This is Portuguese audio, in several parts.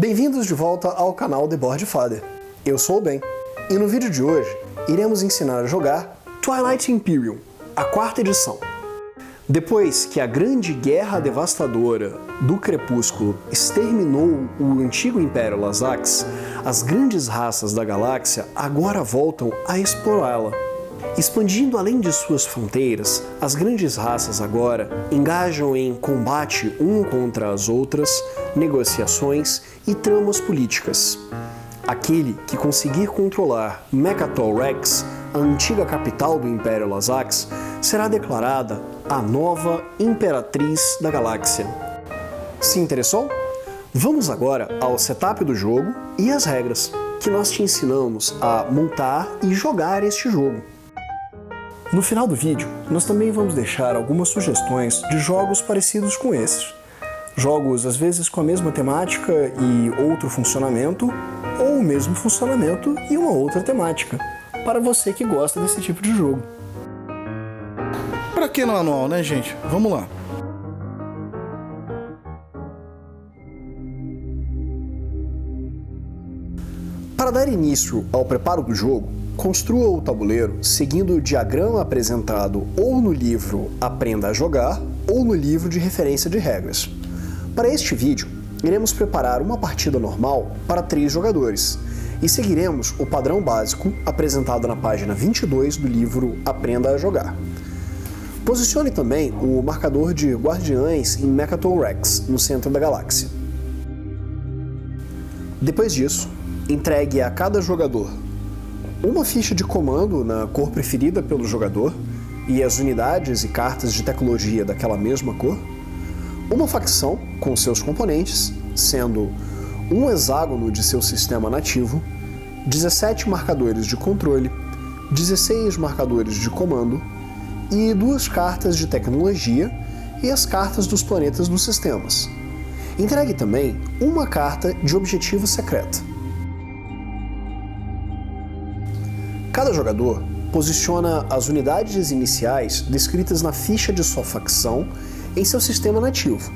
Bem-vindos de volta ao canal The Board Father. Eu sou o Ben, e no vídeo de hoje iremos ensinar a jogar Twilight Imperium, a quarta edição. Depois que a grande guerra devastadora do Crepúsculo exterminou o antigo Império Lazax, as grandes raças da galáxia agora voltam a explorá-la. Expandindo além de suas fronteiras, as grandes raças agora engajam em combate um contra as outras, negociações e tramas políticas. Aquele que conseguir controlar Mechatol Rex, a antiga capital do Império Lazax, será declarada a nova Imperatriz da Galáxia. Se interessou? Vamos agora ao setup do jogo e as regras, que nós te ensinamos a montar e jogar este jogo. No final do vídeo, nós também vamos deixar algumas sugestões de jogos parecidos com esses. Jogos às vezes com a mesma temática e outro funcionamento, ou o mesmo funcionamento e uma outra temática, para você que gosta desse tipo de jogo. Pra que no anual, né, gente? Vamos lá. Para dar início ao preparo do jogo, construa o tabuleiro seguindo o diagrama apresentado ou no livro Aprenda a Jogar ou no livro de referência de regras. Para este vídeo, iremos preparar uma partida normal para 3 jogadores e seguiremos o padrão básico apresentado na página 22 do livro Aprenda a Jogar. Posicione também o marcador de guardiães em Mechatol Rex no centro da galáxia. Depois disso, entregue a cada jogador uma ficha de comando na cor preferida pelo jogador e as unidades e cartas de tecnologia daquela mesma cor, uma facção com seus componentes, sendo um hexágono de seu sistema nativo, 17 marcadores de controle, 16 marcadores de comando e 2 cartas de tecnologia e as cartas dos planetas dos sistemas. Entregue também uma carta de objetivo secreta. Cada jogador posiciona as unidades iniciais descritas na ficha de sua facção em seu sistema nativo,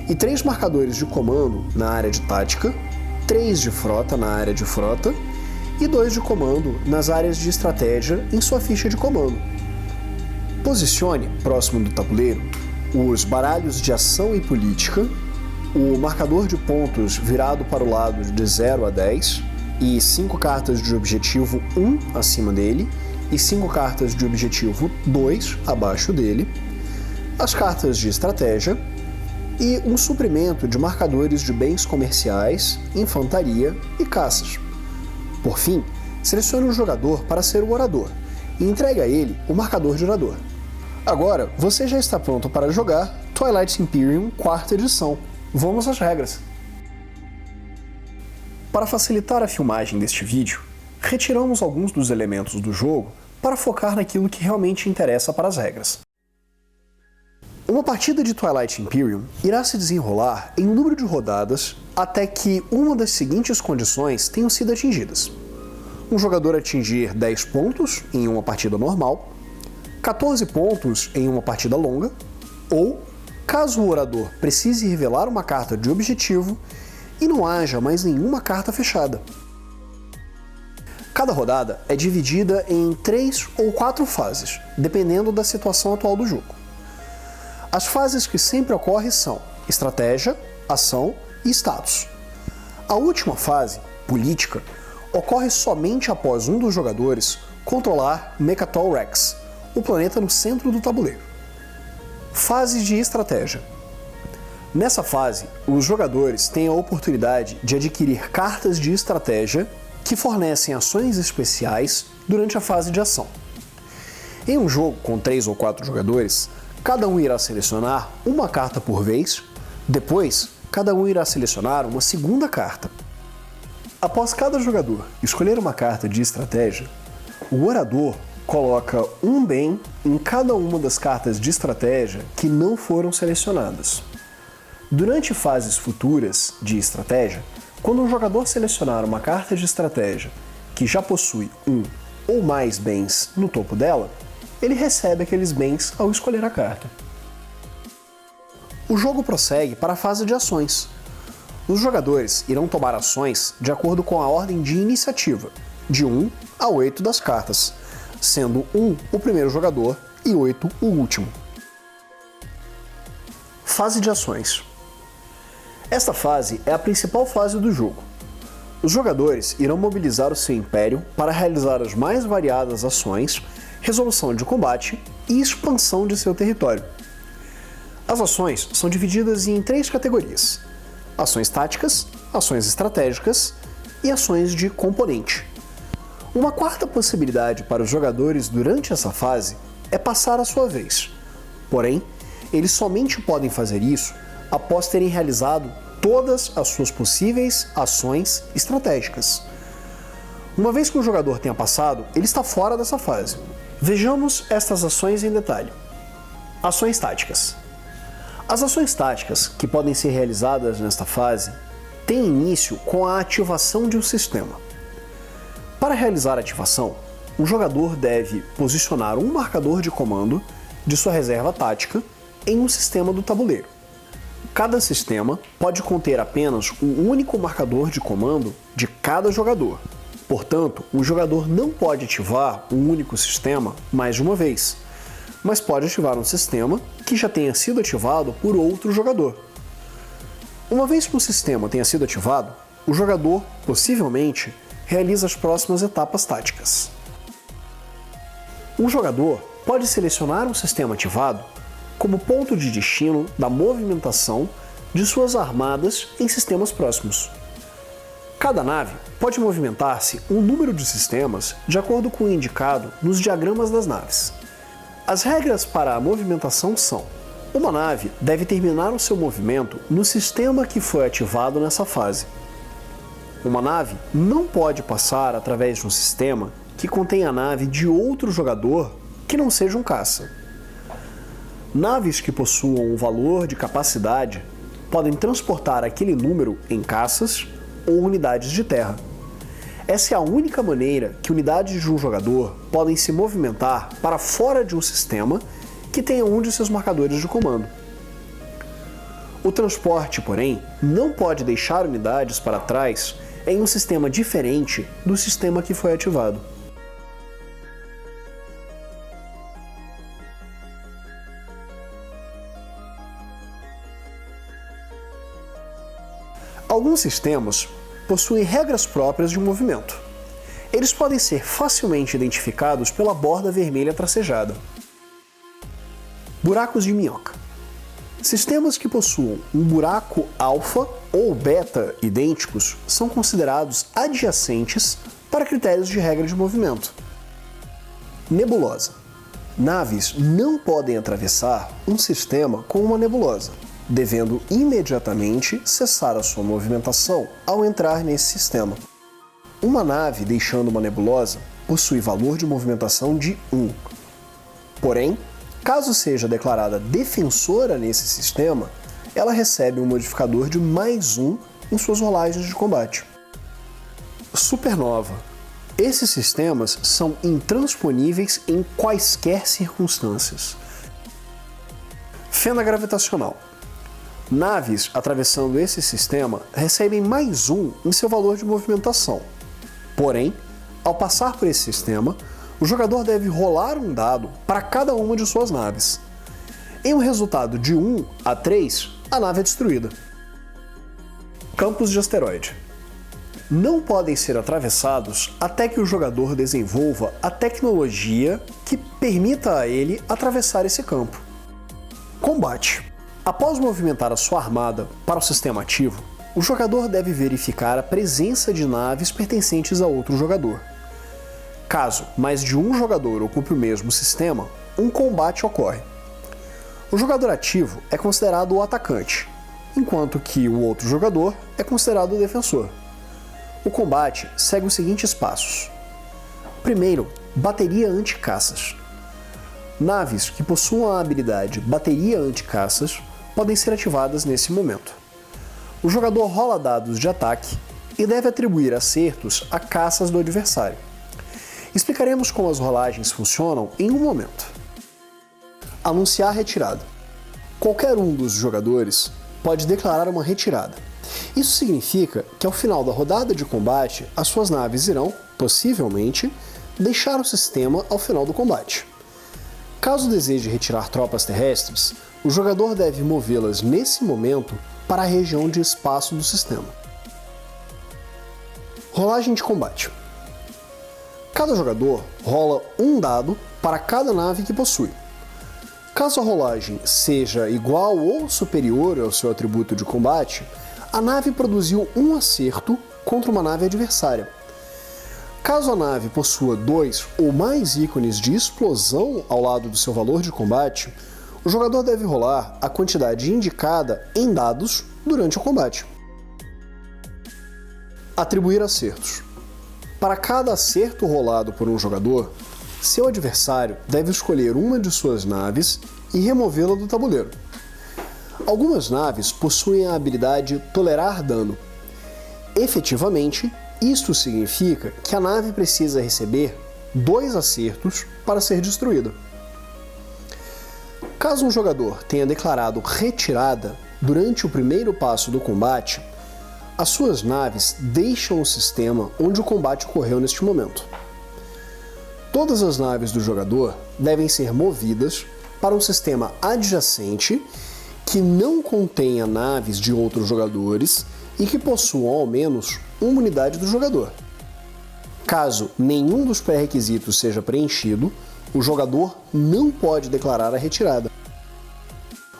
e 3 marcadores de comando na área de tática, 3 de frota na área de frota e 2 de comando nas áreas de estratégia em sua ficha de comando. Posicione, próximo do tabuleiro, os baralhos de ação e política, o marcador de pontos virado para o lado de 0 a 10, e 5 cartas de objetivo 1 acima dele, e 5 cartas de objetivo 2 abaixo dele, as cartas de estratégia, e um suprimento de marcadores de bens comerciais, infantaria e caças. Por fim, selecione um jogador para ser o orador, e entregue a ele o marcador de orador. Agora, você já está pronto para jogar Twilight Imperium quarta edição. Vamos às regras. Para facilitar a filmagem deste vídeo, retiramos alguns dos elementos do jogo para focar naquilo que realmente interessa para as regras. Uma partida de Twilight Imperium irá se desenrolar em um número de rodadas até que uma das seguintes condições tenham sido atingidas. Um jogador atingir 10 pontos em uma partida normal, 14 pontos em uma partida longa, ou, caso o orador precise revelar uma carta de objetivo, e não haja mais nenhuma carta fechada. Cada rodada é dividida em 3 ou 4 fases, dependendo da situação atual do jogo. As fases que sempre ocorrem são estratégia, ação e status. A última fase, política, ocorre somente após um dos jogadores controlar Mechatol Rex, o planeta no centro do tabuleiro. Fase de estratégia. Nessa fase, os jogadores têm a oportunidade de adquirir cartas de estratégia que fornecem ações especiais durante a fase de ação. Em um jogo com 3 ou 4 jogadores, cada um irá selecionar uma carta por vez, depois, cada um irá selecionar uma segunda carta. Após cada jogador escolher uma carta de estratégia, o orador coloca um bem em cada uma das cartas de estratégia que não foram selecionadas. Durante fases futuras de estratégia, quando um jogador selecionar uma carta de estratégia que já possui um ou mais bens no topo dela, ele recebe aqueles bens ao escolher a carta. O jogo prossegue para a fase de ações. Os jogadores irão tomar ações de acordo com a ordem de iniciativa, de 1 a 8 das cartas, sendo 1 o primeiro jogador e 8 o último. Fase de ações. Esta fase é a principal fase do jogo. Os jogadores irão mobilizar o seu império para realizar as mais variadas ações, resolução de combate e expansão de seu território. As ações são divididas em 3 categorias: ações táticas, ações estratégicas e ações de componente. Uma quarta possibilidade para os jogadores durante essa fase é passar a sua vez. Porém, eles somente podem fazer isso após terem realizado todas as suas possíveis ações estratégicas. Uma vez que o jogador tenha passado, ele está fora dessa fase. Vejamos estas ações em detalhe. Ações táticas. As ações táticas que podem ser realizadas nesta fase têm início com a ativação de um sistema. Para realizar a ativação, o jogador deve posicionar um marcador de comando de sua reserva tática em um sistema do tabuleiro. Cada sistema pode conter apenas um único marcador de comando de cada jogador. Portanto, o jogador não pode ativar um único sistema mais de uma vez, mas pode ativar um sistema que já tenha sido ativado por outro jogador. Uma vez que um sistema tenha sido ativado, o jogador, possivelmente, realiza as próximas etapas táticas. Um jogador pode selecionar um sistema ativado como ponto de destino da movimentação de suas armadas em sistemas próximos. Cada nave pode movimentar-se um número de sistemas de acordo com o indicado nos diagramas das naves. As regras para a movimentação são: uma nave deve terminar o seu movimento no sistema que foi ativado nessa fase. Uma nave não pode passar através de um sistema que contém a nave de outro jogador que não seja um caça. Naves que possuam um valor de capacidade podem transportar aquele número em caças ou unidades de terra. Essa é a única maneira que unidades de um jogador podem se movimentar para fora de um sistema que tenha um de seus marcadores de comando. O transporte, porém, não pode deixar unidades para trás em um sistema diferente do sistema que foi ativado. Alguns sistemas possuem regras próprias de movimento. Eles podem ser facilmente identificados pela borda vermelha tracejada. Buracos de minhoca. Sistemas que possuam um buraco alfa ou beta idênticos são considerados adjacentes para critérios de regra de movimento. Nebulosa. Naves não podem atravessar um sistema com uma nebulosa, devendo imediatamente cessar a sua movimentação ao entrar nesse sistema. Uma nave deixando uma nebulosa possui valor de movimentação de 1. Porém, caso seja declarada defensora nesse sistema, ela recebe um modificador de mais 1 em suas rolagens de combate. Supernova. Esses sistemas são intransponíveis em quaisquer circunstâncias. Fenda gravitacional. Naves atravessando esse sistema recebem mais 1 em seu valor de movimentação. Porém, ao passar por esse sistema, o jogador deve rolar um dado para cada uma de suas naves. Em um resultado de 1 a 3, a nave é destruída. Campos de asteroide. Não podem ser atravessados até que o jogador desenvolva a tecnologia que permita a ele atravessar esse campo. Combate. Após movimentar a sua armada para o sistema ativo, o jogador deve verificar a presença de naves pertencentes a outro jogador. Caso mais de um jogador ocupe o mesmo sistema, um combate ocorre. O jogador ativo é considerado o atacante, enquanto que o outro jogador é considerado o defensor. O combate segue os seguintes passos. Primeiro, bateria anti-caças. Naves que possuam a habilidade bateria anti-caças podem ser ativadas nesse momento. O jogador rola dados de ataque e deve atribuir acertos a caças do adversário. Explicaremos como as rolagens funcionam em um momento. Anunciar retirada. qualquer um dos jogadores pode declarar uma retirada. Isso significa que ao final da rodada de combate, as suas naves irão, possivelmente, deixar o sistema ao final do combate. Caso deseje retirar tropas terrestres, o jogador deve movê-las nesse momento para a região de espaço do sistema. Rolagem de combate. Cada jogador rola um dado para cada nave que possui. Caso a rolagem seja igual ou superior ao seu atributo de combate, a nave produziu um acerto contra uma nave adversária. Caso a nave possua 2 ou mais ícones de explosão ao lado do seu valor de combate, o jogador deve rolar a quantidade indicada em dados durante o combate. Atribuir acertos. Para cada acerto rolado por um jogador, seu adversário deve escolher uma de suas naves e removê-la do tabuleiro. Algumas naves possuem a habilidade Tolerar Dano. Efetivamente, isto significa que a nave precisa receber 2 acertos para ser destruída. Caso um jogador tenha declarado retirada durante o primeiro passo do combate, as suas naves deixam o sistema onde o combate ocorreu neste momento. Todas as naves do jogador devem ser movidas para um sistema adjacente que não contenha naves de outros jogadores e que possuam ao menos uma unidade do jogador. Caso nenhum dos pré-requisitos seja preenchido, o jogador não pode declarar a retirada.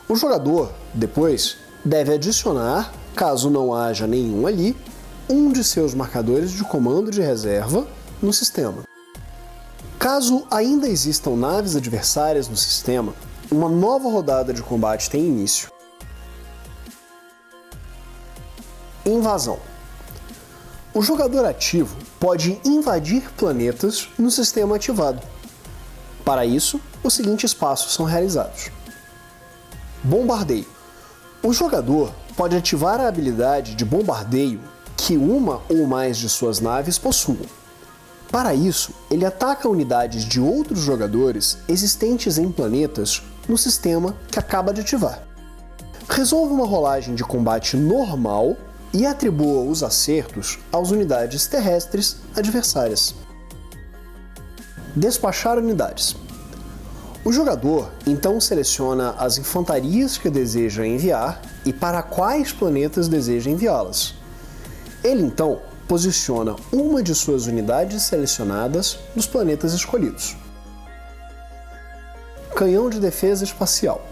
O jogador, depois, deve adicionar, caso não haja nenhum ali, um de seus marcadores de comando de reserva no sistema. Caso ainda existam naves adversárias no sistema, uma nova rodada de combate tem início. Invasão. O jogador ativo pode invadir planetas no sistema ativado. Para isso, os seguintes passos são realizados. Bombardeio. O jogador pode ativar a habilidade de bombardeio que uma ou mais de suas naves possuam. Para isso, ele ataca unidades de outros jogadores existentes em planetas no sistema que acaba de ativar. Resolva uma rolagem de combate normal e atribua os acertos às unidades terrestres adversárias. Despachar unidades. O jogador então seleciona as infantarias que deseja enviar e para quais planetas deseja enviá-las. Ele então posiciona uma de suas unidades selecionadas nos planetas escolhidos. Canhão de defesa espacial.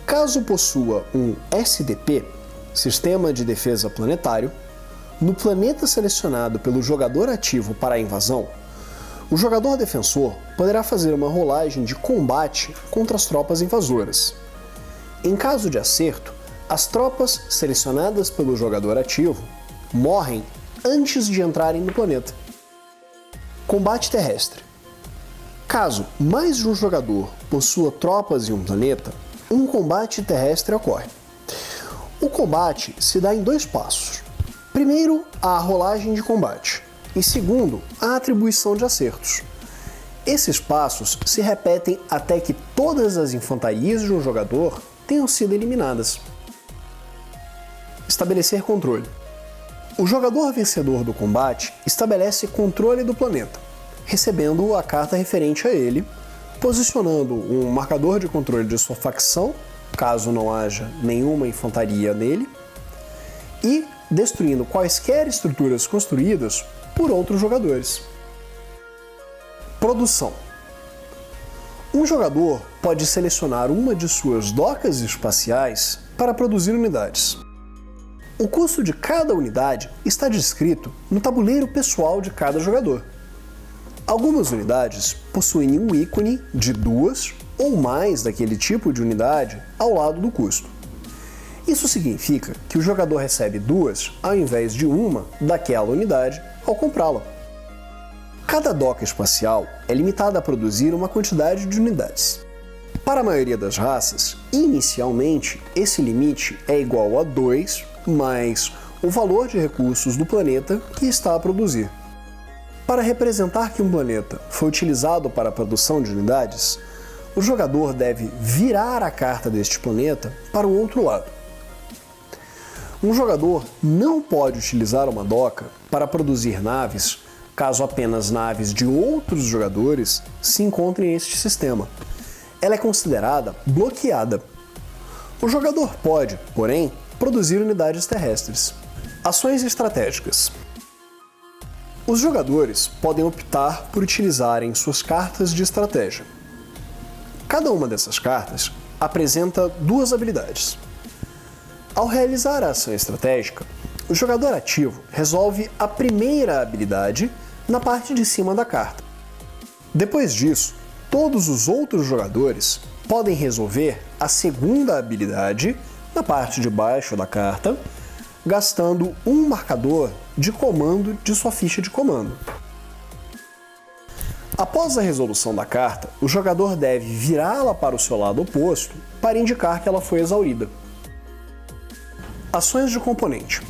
Caso possua um SDP, Sistema de Defesa Planetário, no planeta selecionado pelo jogador ativo para a invasão, o jogador defensor poderá fazer uma rolagem de combate contra as tropas invasoras. Em caso de acerto, as tropas selecionadas pelo jogador ativo morrem antes de entrarem no planeta. Combate terrestre. Caso mais de um jogador possua tropas em um planeta, um combate terrestre ocorre. O combate se dá em 2 passos. Primeiro, a rolagem de combate, e segundo, a atribuição de acertos. Esses passos se repetem até que todas as infantarias de um jogador tenham sido eliminadas. Estabelecer controle. O jogador vencedor do combate estabelece controle do planeta, recebendo a carta referente a ele, posicionando um marcador de controle de sua facção, caso não haja nenhuma infantaria nele, e destruindo quaisquer estruturas construídas por outros jogadores. Produção. Um jogador pode selecionar uma de suas docas espaciais para produzir unidades. O custo de cada unidade está descrito no tabuleiro pessoal de cada jogador. Algumas unidades possuem um ícone de 2 ou mais daquele tipo de unidade ao lado do custo. Isso significa que o jogador recebe 2 ao invés de uma daquela unidade ao comprá-la. Cada doca espacial é limitada a produzir uma quantidade de unidades. Para a maioria das raças, inicialmente, esse limite é igual a 2 mais o valor de recursos do planeta que está a produzir. Para representar que um planeta foi utilizado para a produção de unidades, o jogador deve virar a carta deste planeta para o outro lado. Um jogador não pode utilizar uma doca para produzir naves caso apenas naves de outros jogadores se encontrem neste sistema. Ela é considerada bloqueada. O jogador pode, porém, produzir unidades terrestres. Ações estratégicas. Os jogadores podem optar por utilizarem suas cartas de estratégia. Cada uma dessas cartas apresenta duas habilidades. Ao realizar a ação estratégica, o jogador ativo resolve a primeira habilidade na parte de cima da carta. Depois disso, todos os outros jogadores podem resolver a segunda habilidade na parte de baixo da carta, gastando um marcador de comando de sua ficha de comando. Após a resolução da carta, o jogador deve virá-la para o seu lado oposto para indicar que ela foi exaurida. Ações de componente.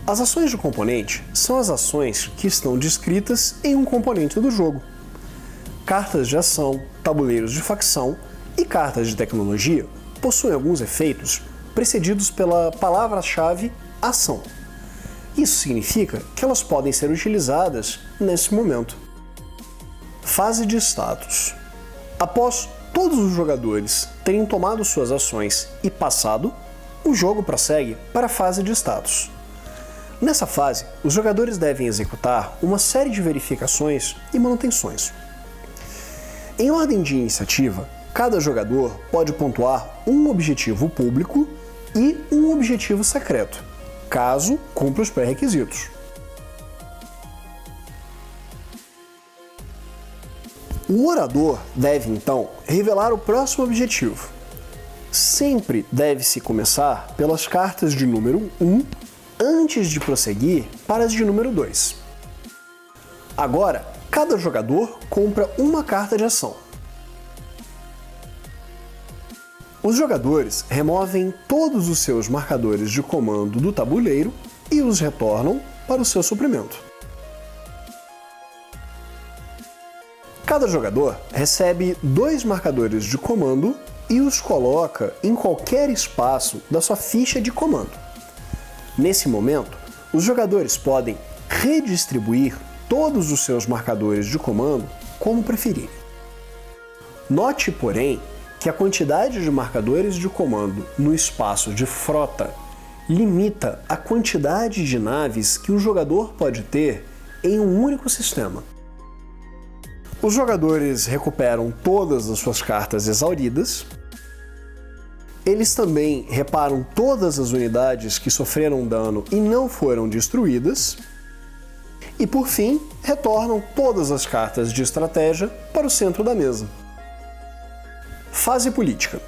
As ações de componente são as ações que estão descritas em um componente do jogo. Cartas de ação, tabuleiros de facção e cartas de tecnologia possuem alguns efeitos precedidos pela palavra-chave ação. Isso significa que elas podem ser utilizadas nesse momento. Fase de status. Após todos os jogadores terem tomado suas ações e passado, o jogo prossegue para a fase de status. Nessa fase, os jogadores devem executar uma série de verificações e manutenções. Em ordem de iniciativa, cada jogador pode pontuar um objetivo público e um objetivo secreto, caso cumpra os pré-requisitos. O orador deve, então, revelar o próximo objetivo. Sempre deve-se começar pelas cartas de número 1 antes de prosseguir para as de número 2. Agora, cada jogador compra uma carta de ação. Os jogadores removem todos os seus marcadores de comando do tabuleiro e os retornam para o seu suprimento. Cada jogador recebe 2 marcadores de comando e os coloca em qualquer espaço da sua ficha de comando. Nesse momento, os jogadores podem redistribuir todos os seus marcadores de comando como preferirem. Note, porém, que a quantidade de marcadores de comando no espaço de frota limita a quantidade de naves que um jogador pode ter em um único sistema. Os jogadores recuperam todas as suas cartas exauridas. Eles também reparam todas as unidades que sofreram dano e não foram destruídas. E, por fim, retornam todas as cartas de estratégia para o centro da mesa. Fase política.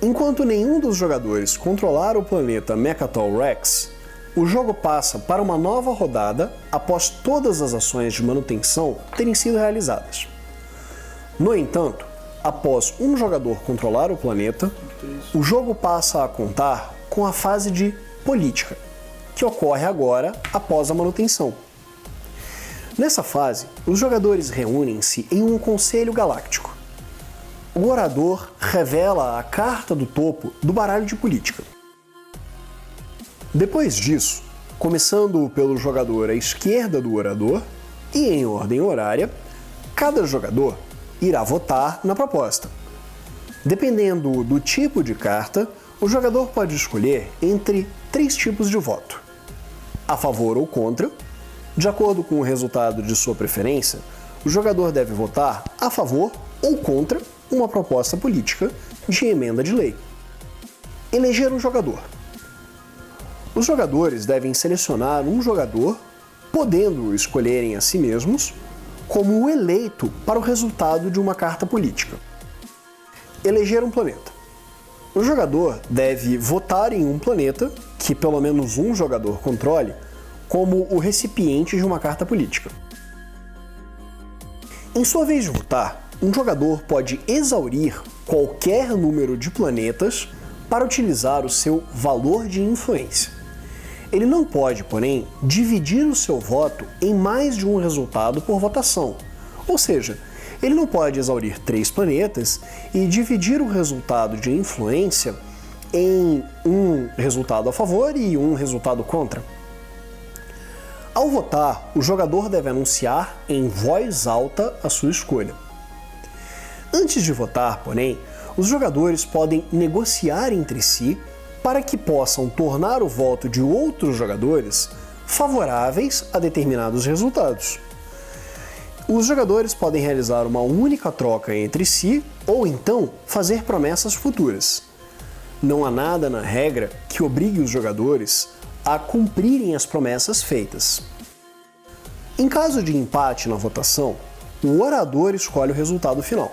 Enquanto nenhum dos jogadores controlar o planeta Mechatol Rex, o jogo passa para uma nova rodada após todas as ações de manutenção terem sido realizadas. No entanto, após um jogador controlar o planeta, o jogo passa a contar com a fase de política, que ocorre agora após a manutenção. Nessa fase, os jogadores reúnem-se em um conselho galáctico. O orador revela a carta do topo do baralho de política. Depois disso, começando pelo jogador à esquerda do orador e em ordem horária, cada jogador irá votar na proposta. Dependendo do tipo de carta, o jogador pode escolher entre 3 tipos de voto: a favor ou contra. De acordo com o resultado de sua preferência, o jogador deve votar a favor ou contra uma proposta política de emenda de lei. Eleger um jogador. Os jogadores devem selecionar um jogador, podendo escolherem a si mesmos, como o eleito para o resultado de uma carta política. Eleger um planeta. O jogador deve votar em um planeta que pelo menos um jogador controle como o recipiente de uma carta política. Em sua vez de votar, um jogador pode exaurir qualquer número de planetas para utilizar o seu valor de influência. Ele não pode, porém, dividir o seu voto em mais de um resultado por votação, ou seja, Ele não pode exaurir 3 planetas e dividir o resultado de influência em um resultado a favor e um resultado contra. Ao votar, o jogador deve anunciar em voz alta a sua escolha. Antes de votar, porém, os jogadores podem negociar entre si para que possam tornar o voto de outros jogadores favoráveis a determinados resultados. Os jogadores podem realizar uma única troca entre si ou então fazer promessas futuras. Não há nada na regra que obrigue os jogadores a cumprirem as promessas feitas. Em caso de empate na votação, o orador escolhe o resultado final.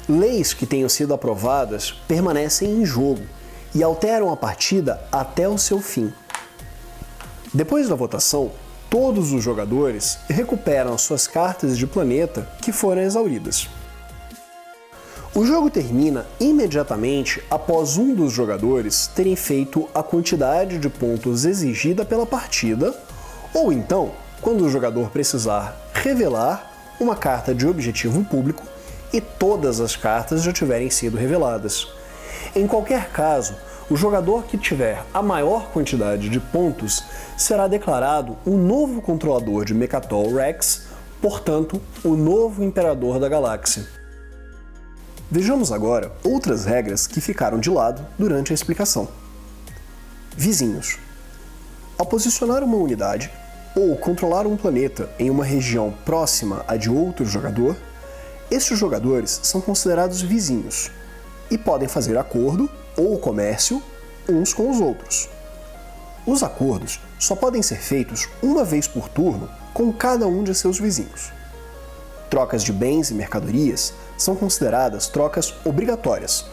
Leis que tenham sido aprovadas permanecem em jogo e alteram a partida até o seu fim. Depois da votação, todos os jogadores recuperam as suas cartas de planeta que foram exauridas. O jogo termina imediatamente após um dos jogadores terem feito a quantidade de pontos exigida pela partida, ou então quando o jogador precisar revelar uma carta de objetivo público e todas as cartas já tiverem sido reveladas. Em qualquer caso, o jogador que tiver a maior quantidade de pontos será declarado o novo controlador de Mechatol Rex, portanto, o novo Imperador da Galáxia. Vejamos agora outras regras que ficaram de lado durante a explicação. Vizinhos. Ao posicionar uma unidade ou controlar um planeta em uma região próxima à de outro jogador, estes jogadores são considerados vizinhos e podem fazer acordo ou comércio uns com os outros. Os acordos só podem ser feitos uma vez por turno com cada um de seus vizinhos. Trocas de bens e mercadorias são consideradas trocas obrigatórias,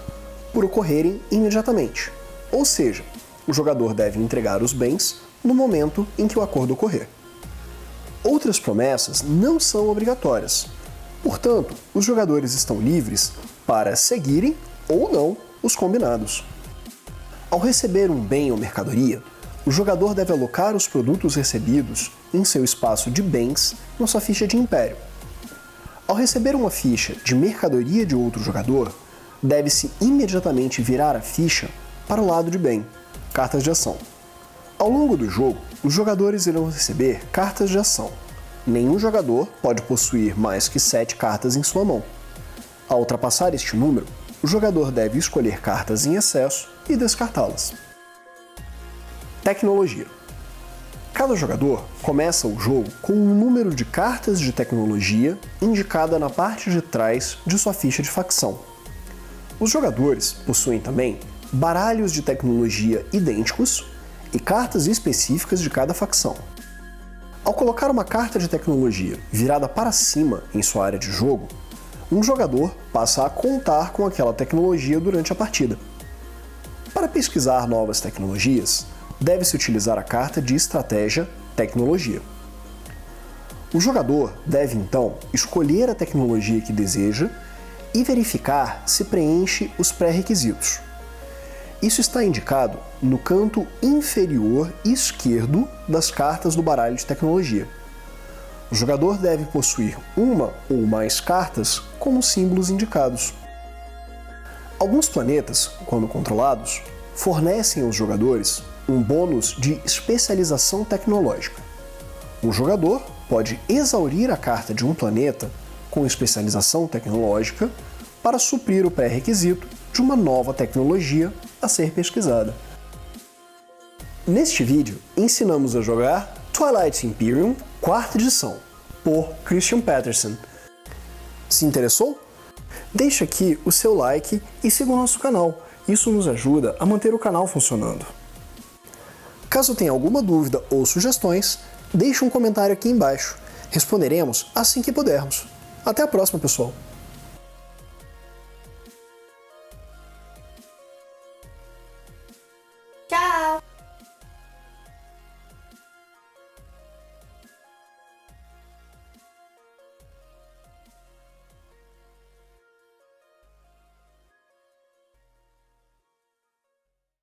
por ocorrerem imediatamente, ou seja, o jogador deve entregar os bens no momento em que o acordo ocorrer. Outras promessas não são obrigatórias, portanto, os jogadores estão livres para seguirem ou não os combinados. Ao receber um bem ou mercadoria, o jogador deve alocar os produtos recebidos em seu espaço de bens na sua ficha de império. Ao receber uma ficha de mercadoria de outro jogador, deve-se imediatamente virar a ficha para o lado de bem, cartas de ação. Ao longo do jogo, os jogadores irão receber cartas de ação. Nenhum jogador pode possuir mais que 7 cartas em sua mão. Ao ultrapassar este número, o jogador deve escolher cartas em excesso e descartá-las. Tecnologia. Cada jogador começa o jogo com um número de cartas de tecnologia indicada na parte de trás de sua ficha de facção. Os jogadores possuem também baralhos de tecnologia idênticos e cartas específicas de cada facção. Ao colocar uma carta de tecnologia virada para cima em sua área de jogo, um jogador passa a contar com aquela tecnologia durante a partida. Para pesquisar novas tecnologias, deve-se utilizar a carta de estratégia Tecnologia. O jogador deve então escolher a tecnologia que deseja e verificar se preenche os pré-requisitos. Isso está indicado no canto inferior esquerdo das cartas do baralho de tecnologia. O jogador deve possuir uma ou mais cartas com os símbolos indicados. Alguns planetas, quando controlados, fornecem aos jogadores um bônus de especialização tecnológica. Um jogador pode exaurir a carta de um planeta com especialização tecnológica para suprir o pré-requisito de uma nova tecnologia a ser pesquisada. Neste vídeo, ensinamos a jogar Twilight Imperium, 4ª edição, por Christian Peterson. Se interessou? Deixe aqui o seu like e siga o nosso canal. Isso nos ajuda a manter o canal funcionando. Caso tenha alguma dúvida ou sugestões, deixe um comentário aqui embaixo. Responderemos assim que pudermos. Até a próxima, pessoal!